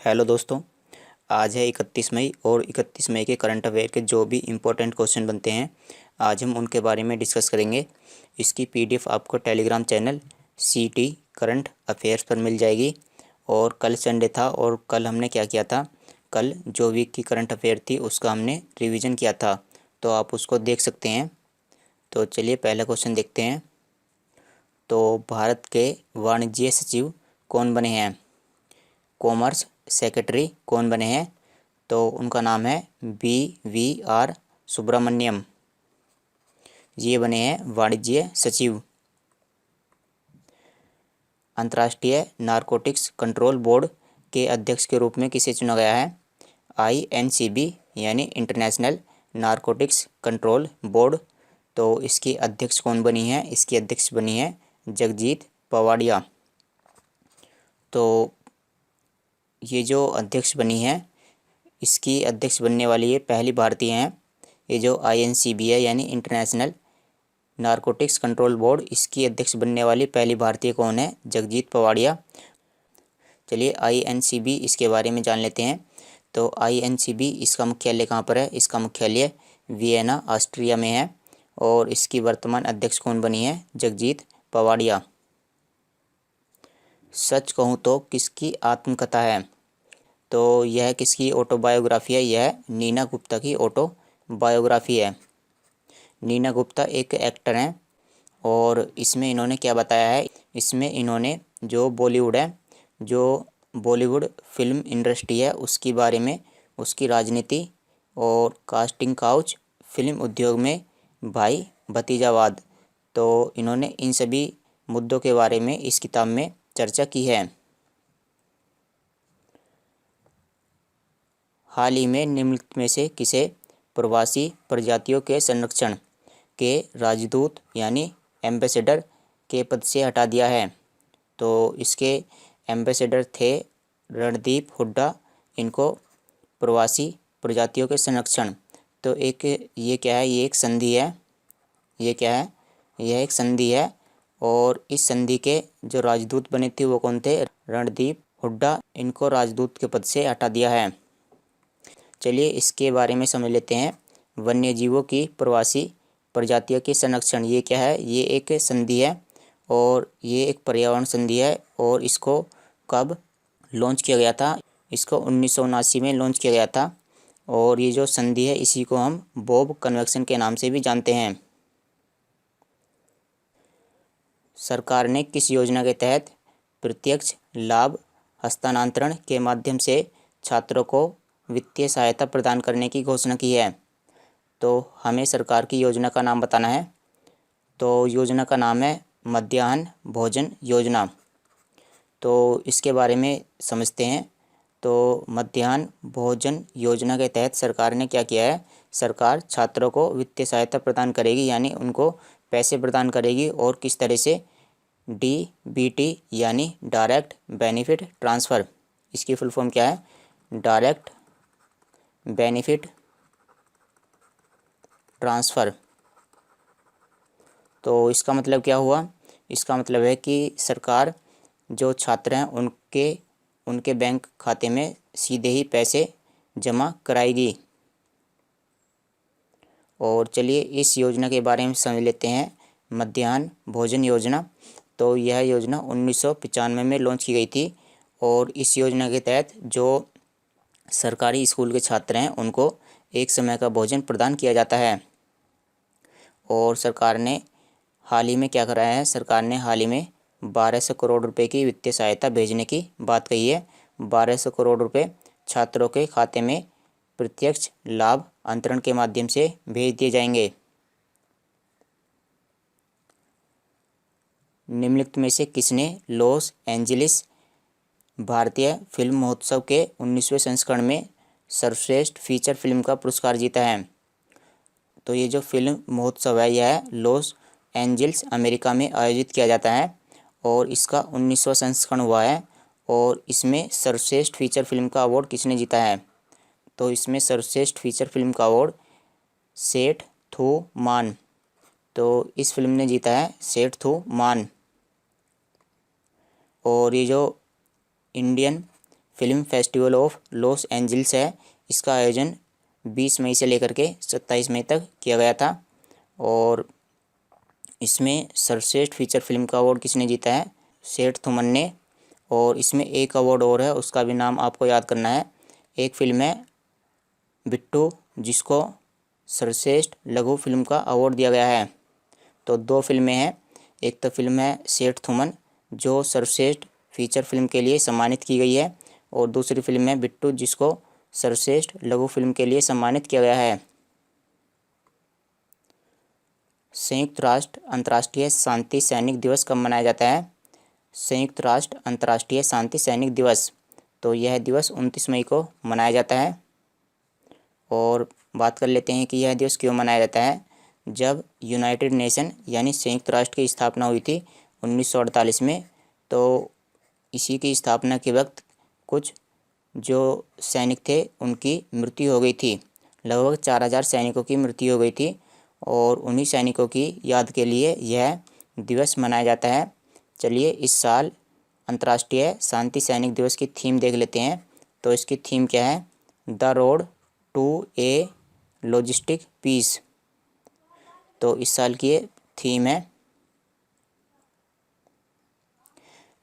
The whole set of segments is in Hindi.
हेलो दोस्तों। आज है 31 मई और 31 मई के करंट अफेयर के जो भी इम्पोर्टेंट क्वेश्चन बनते हैं आज हम उनके बारे में डिस्कस करेंगे। इसकी पीडीएफ आपको टेलीग्राम चैनल सीटी करंट अफेयर्स पर मिल जाएगी। और कल संडे था और कल हमने क्या किया था, कल जो वीक की करंट अफेयर थी उसका हमने रिवीजन किया था, तो आप उसको देख सकते हैं। तो चलिए पहला क्वेश्चन देखते हैं। तो भारत के वाणिज्य सचिव कौन बने हैं? कॉमर्स सेक्रेटरी कौन बने हैं? तो उनका नाम है BVR सुब्रमण्यम। ये बने हैं वाणिज्य सचिव। अंतर्राष्ट्रीय नारकोटिक्स कंट्रोल बोर्ड के अध्यक्ष के रूप में किसे चुना गया है? INCB यानी इंटरनेशनल नारकोटिक्स कंट्रोल बोर्ड। तो इसकी अध्यक्ष कौन बनी है? इसकी अध्यक्ष बनी है जगजीत पवाडिया। तो ये जो अध्यक्ष बनी है, इसकी अध्यक्ष बनने वाली ये पहली भारतीय हैं। ये जो INCB है यानी इंटरनेशनल नारकोटिक्स कंट्रोल बोर्ड, इसकी अध्यक्ष बनने वाली पहली भारतीय कौन है? जगजीत पवाडिया। चलिए INCB इसके बारे में जान लेते हैं। तो INCB इसका मुख्यालय कहाँ पर है? इसका मुख्यालय वियना ऑस्ट्रिया में है। और इसकी वर्तमान अध्यक्ष कौन बनी है? जगजीत पवाडिया। सच कहूँ तो किसकी आत्मकथा है? तो यह किसकी ऑटोबायोग्राफी है? यह नीना गुप्ता की ऑटोबायोग्राफी है। नीना गुप्ता एक एक्टर हैं और इसमें इन्होंने क्या बताया है, इसमें इन्होंने जो बॉलीवुड है, जो बॉलीवुड फिल्म इंडस्ट्री है उसके बारे में, उसकी राजनीति और कास्टिंग काउच, फिल्म उद्योग में भाई भतीजावाद, तो इन्होंने इन सभी मुद्दों के बारे में इस किताब में चर्चा की है। हाल ही में निम्नलिखित में से किसे प्रवासी प्रजातियों के संरक्षण के राजदूत यानी एम्बेसडर के पद से हटा दिया है? तो इसके एम्बेसडर थे रणदीप हुड्डा। इनको प्रवासी प्रजातियों के संरक्षण, तो एक ये क्या है, ये एक संधि है। ये क्या है? यह एक संधि है। और इस संधि के जो राजदूत बने थे वो कौन थे? रणदीप हुड्डा। इनको राजदूत के पद से हटा दिया है। चलिए इसके बारे में समझ लेते हैं। वन्य जीवों की प्रवासी प्रजातियों के संरक्षण, ये क्या है? ये एक संधि है और ये एक पर्यावरण संधि है। और इसको कब लॉन्च किया गया था? इसको 1979 में लॉन्च किया गया था। और ये जो संधि है इसी को हम बॉब कन्वेंशन के नाम से भी जानते हैं। सरकार ने किस योजना के तहत प्रत्यक्ष लाभ हस्तांतरण के माध्यम से छात्रों को वित्तीय सहायता प्रदान करने की घोषणा की है? तो हमें सरकार की योजना का नाम बताना है। तो योजना का नाम है मध्याह्न भोजन योजना। तो इसके बारे में समझते हैं। तो मध्याह्न भोजन योजना के तहत सरकार ने क्या किया है? सरकार छात्रों को वित्तीय सहायता प्रदान करेगी, यानी उनको पैसे प्रदान करेगी। और किस तरह से? DBT यानी डायरेक्ट बेनिफिट ट्रांसफ़र। इसकी फुल फॉर्म क्या है? Direct benefit transfer. तो इसका मतलब क्या हुआ? इसका मतलब है कि सरकार जो छात्र हैं उनके बैंक खाते में सीधे ही पैसे जमा कराएगी। और चलिए इस योजना के बारे में समझ लेते हैं। मध्याह्न भोजन योजना, तो यह योजना 1995 में लॉन्च की गई थी। और इस योजना के तहत जो सरकारी स्कूल के छात्र हैं उनको एक समय का भोजन प्रदान किया जाता है। और सरकार ने हाल ही में क्या कराया है? सरकार ने हाल ही में 1200 करोड़ रुपए की वित्तीय सहायता भेजने की बात कही है। 1200 करोड़ रुपए छात्रों के खाते में प्रत्यक्ष लाभ अंतरण के माध्यम से भेज दिए जाएंगे। निम्नलिखित में से किसने लॉस एंजलिस भारतीय फिल्म महोत्सव के 19वें संस्करण में सर्वश्रेष्ठ फीचर फिल्म का पुरस्कार जीता है? तो ये जो फिल्म महोत्सव है यह लॉस एंजल्स अमेरिका में आयोजित किया जाता है और इसका 19वां संस्करण हुआ है। और इसमें सर्वश्रेष्ठ फीचर फिल्म का अवार्ड किसने जीता है? तो इसमें सर्वश्रेष्ठ फीचर फिल्म का अवार्ड सेठ थू मान। तो इस फिल्म ने जीता है सेठ थू मान। और ये जो Indian film festival of Los Angeles है, इसका आयोजन 20 मई से लेकर के 27 मई तक किया गया था। और इसमें सर्वश्रेष्ठ फीचर फिल्म का अवार्ड किसने जीता है? सेठ थुमन ने। और इसमें एक अवार्ड और है, उसका भी नाम आपको याद करना है। एक फिल्म है बिट्टू, जिसको सर्वश्रेष्ठ लघु फिल्म का अवार्ड दिया गया है। तो दो फिल्में हैं, एक तो फिल्म है सेठ थुमन जो सर्वश्रेष्ठ फीचर फिल्म के लिए सम्मानित की गई है, और दूसरी फिल्म है बिट्टू जिसको सर्वश्रेष्ठ लघु फिल्म के लिए सम्मानित किया गया है। संयुक्त राष्ट्र अंतर्राष्ट्रीय शांति सैनिक दिवस कब मनाया जाता है? संयुक्त राष्ट्र अंतर्राष्ट्रीय शांति सैनिक दिवस, तो यह दिवस 29 मई को मनाया जाता है। और बात कर लेते हैं कि यह दिवस क्यों मनाया जाता है। जब यूनाइटेड नेशन यानी संयुक्त राष्ट्र की स्थापना हुई थी 1948 में, तो इसी की स्थापना के वक्त कुछ जो सैनिक थे उनकी मृत्यु हो गई थी। लगभग 4000 सैनिकों की मृत्यु हो गई थी, और उन्हीं सैनिकों की याद के लिए यह दिवस मनाया जाता है। चलिए इस साल अंतर्राष्ट्रीय शांति सैनिक दिवस की थीम देख लेते हैं। तो इसकी थीम क्या है? The road to a logistic peace. तो इस साल की ये थीम है।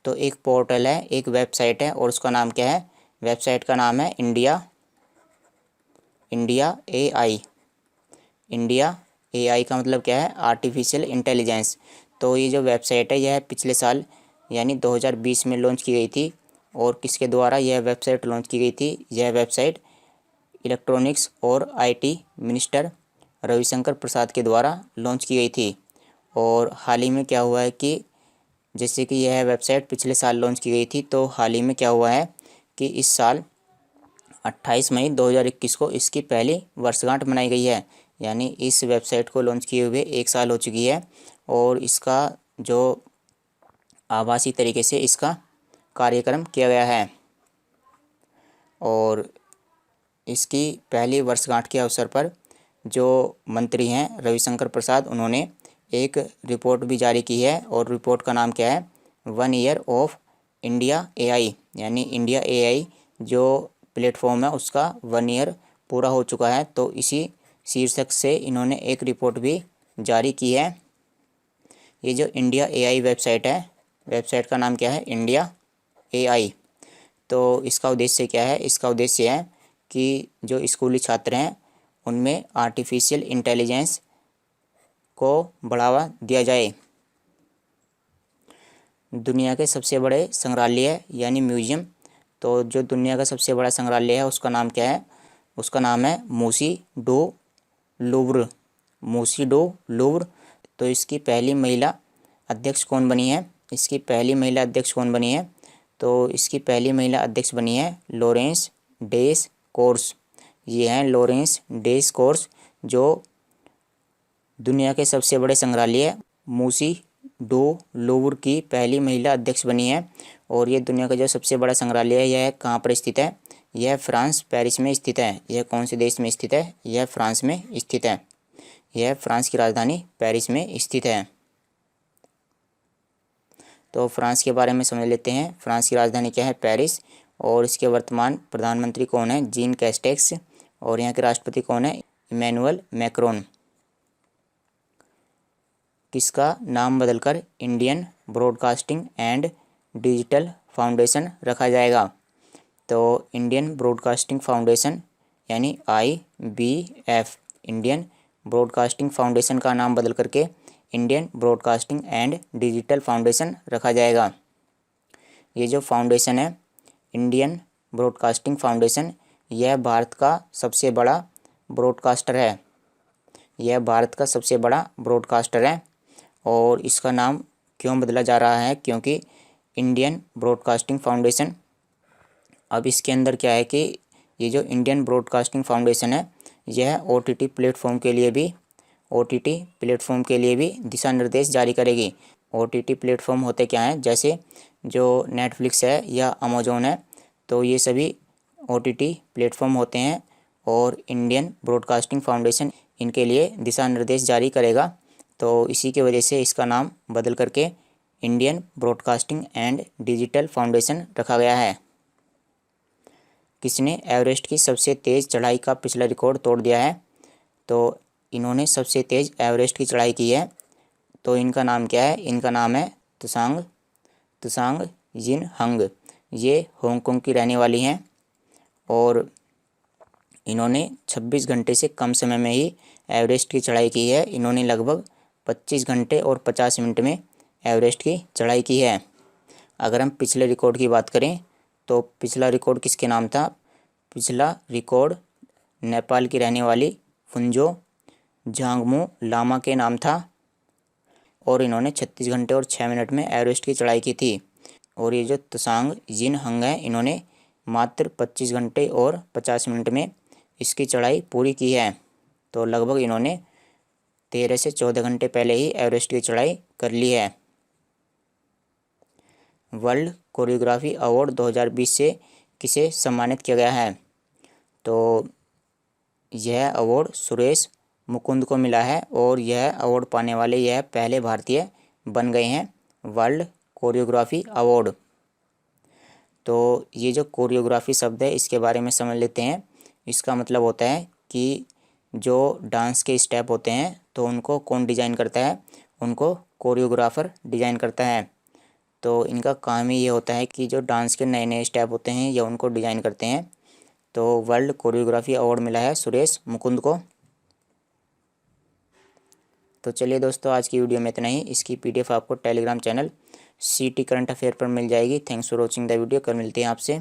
तो एक पोर्टल है, एक वेबसाइट है, और उसका नाम क्या है? वेबसाइट का नाम है इंडिया AI। इंडिया AI का मतलब क्या है? Artificial intelligence. तो ये जो वेबसाइट है यह पिछले साल यानी 2020 में लॉन्च की गई थी। और किसके द्वारा यह वेबसाइट लॉन्च की गई थी? यह वेबसाइट इलेक्ट्रॉनिक्स और IT मिनिस्टर रविशंकर प्रसाद के द्वारा लॉन्च की गई थी। और हाल ही में क्या हुआ है कि जैसे कि यह वेबसाइट पिछले साल लॉन्च की गई थी, तो हाल ही में क्या हुआ है कि इस साल 28 मई 2021 को इसकी पहली वर्षगांठ मनाई गई है। यानी इस वेबसाइट को लॉन्च किए हुए 1 साल हो चुकी है, और इसका जो आभासी तरीके से इसका कार्यक्रम किया गया है। और इसकी पहली वर्षगांठ के अवसर पर जो मंत्री हैं रविशंकर प्रसाद, उन्होंने एक रिपोर्ट भी जारी की है। और रिपोर्ट का नाम क्या है? 1 ईयर ऑफ इंडिया AI। यानी इंडिया AI जो प्लेटफॉर्म है उसका 1 ईयर पूरा हो चुका है। तो इसी शीर्षक से इन्होंने एक रिपोर्ट भी जारी की है। ये जो इंडिया AI वेबसाइट है, वेबसाइट का नाम क्या है? India AI। तो इसका उद्देश्य क्या है? इसका उद्देश्य है कि जो स्कूली छात्र हैं उनमें आर्टिफिशियल इंटेलिजेंस को बढ़ावा दिया जाए। दुनिया के सबसे बड़े संग्रहालय यानी म्यूजियम, तो जो दुनिया का सबसे बड़ा संग्रहालय है उसका नाम क्या है? उसका नाम है Musi do Louvre. Musi do Louvre. तो इसकी पहली महिला अध्यक्ष कौन बनी है? इसकी पहली महिला अध्यक्ष कौन बनी है? तो इसकी पहली महिला अध्यक्ष बनी है लॉरेंस डेस कोर्स। ये हैं लॉरेंस डेस कोर्स, जो दुनिया के सबसे बड़े संग्रहालय मूसी डू लूव्र की पहली महिला अध्यक्ष बनी है। और ये दुनिया का जो सबसे बड़ा संग्रहालय है यह कहाँ पर स्थित है? यह फ्रांस पेरिस में स्थित है। यह कौन से देश में स्थित है? यह फ्रांस में स्थित है। यह फ्रांस की राजधानी पेरिस में स्थित है। तो फ्रांस के बारे में समझ लेते हैं। फ्रांस की राजधानी क्या है? पेरिस। और इसके वर्तमान प्रधानमंत्री कौन है? Jean Castex. और यहाँ के राष्ट्रपति कौन है? Emmanuel Macron. किसका नाम बदलकर Indian broadcasting and digital foundation रखा जाएगा? तो इंडियन ब्रॉडकास्टिंग फाउंडेशन यानी IBF, इंडियन ब्रॉडकास्टिंग फाउंडेशन का नाम बदल करके Indian broadcasting and digital foundation रखा जाएगा। ये जो फाउंडेशन है इंडियन ब्रॉडकास्टिंग फाउंडेशन, यह भारत का सबसे बड़ा ब्रॉडकास्टर है। यह भारत का सबसे बड़ा ब्रॉडकास्टर है। और इसका नाम क्यों बदला जा रहा है? क्योंकि इंडियन ब्रॉडकास्टिंग फाउंडेशन, अब इसके अंदर क्या है कि ये जो इंडियन ब्रॉडकास्टिंग फाउंडेशन है यह OTT प्लेटफॉर्म के लिए भी दिशा निर्देश जारी करेगी। OTT प्लेटफॉर्म होते क्या हैं? जैसे जो नेटफ्लिक्स है या अमेजोन है, तो ये सभी OTT प्लेटफॉर्म होते हैं। और इंडियन ब्रॉडकास्टिंग फाउंडेशन इनके लिए दिशा निर्देश जारी करेगा। तो इसी की वजह से इसका नाम बदल करके Indian broadcasting and digital foundation रखा गया है। किसने एवरेस्ट की सबसे तेज़ चढ़ाई का पिछला रिकॉर्ड तोड़ दिया है? तो इन्होंने सबसे तेज़ एवरेस्ट की चढ़ाई की है। तो इनका नाम क्या है? इनका नाम है त्सांग यिनहंग। ये हांगकांग की रहने वाली हैं और इन्होंने 26 घंटे से कम समय में ही एवरेस्ट की चढ़ाई की है। इन्होंने लगभग 25 घंटे और 50 मिनट में एवरेस्ट की चढ़ाई की है। अगर हम पिछले रिकॉर्ड की बात करें तो पिछला रिकॉर्ड किसके नाम था? पिछला रिकॉर्ड नेपाल की रहने वाली फुनजो झांगमो लामा के नाम था और इन्होंने 36 घंटे और 6 मिनट में एवरेस्ट की चढ़ाई की थी। और ये जो त्सांग यिनहंग है, इन्होंने मात्र 25 घंटे और 50 मिनट में इसकी चढ़ाई पूरी की है। तो लगभग इन्होंने 13 से 14 घंटे पहले ही एवरेस्ट की चढ़ाई कर ली है। वर्ल्ड कोरियोग्राफी अवार्ड 2020 से किसे सम्मानित किया गया है? तो यह अवार्ड सुरेश मुकुंद को मिला है और यह अवार्ड पाने वाले यह पहले भारतीय बन गए हैं वर्ल्ड कोरियोग्राफी अवार्ड। तो ये जो कोरियोग्राफी शब्द है इसके बारे में समझ लेते हैं। इसका मतलब होता है कि जो डांस के स्टेप होते हैं तो उनको कौन डिज़ाइन करता है? उनको कोरियोग्राफर डिज़ाइन करता है। तो इनका काम ही ये होता है कि जो डांस के नए नए स्टेप होते हैं या उनको डिज़ाइन करते हैं। तो वर्ल्ड कोरियोग्राफी अवार्ड मिला है सुरेश मुकुंद को। तो चलिए दोस्तों, आज की वीडियो में इतना ही। इसकी PDF आपको Telegram channel CT current affair पर मिल जाएगी। Thanks for watching the video. कल मिलते हैं आपसे।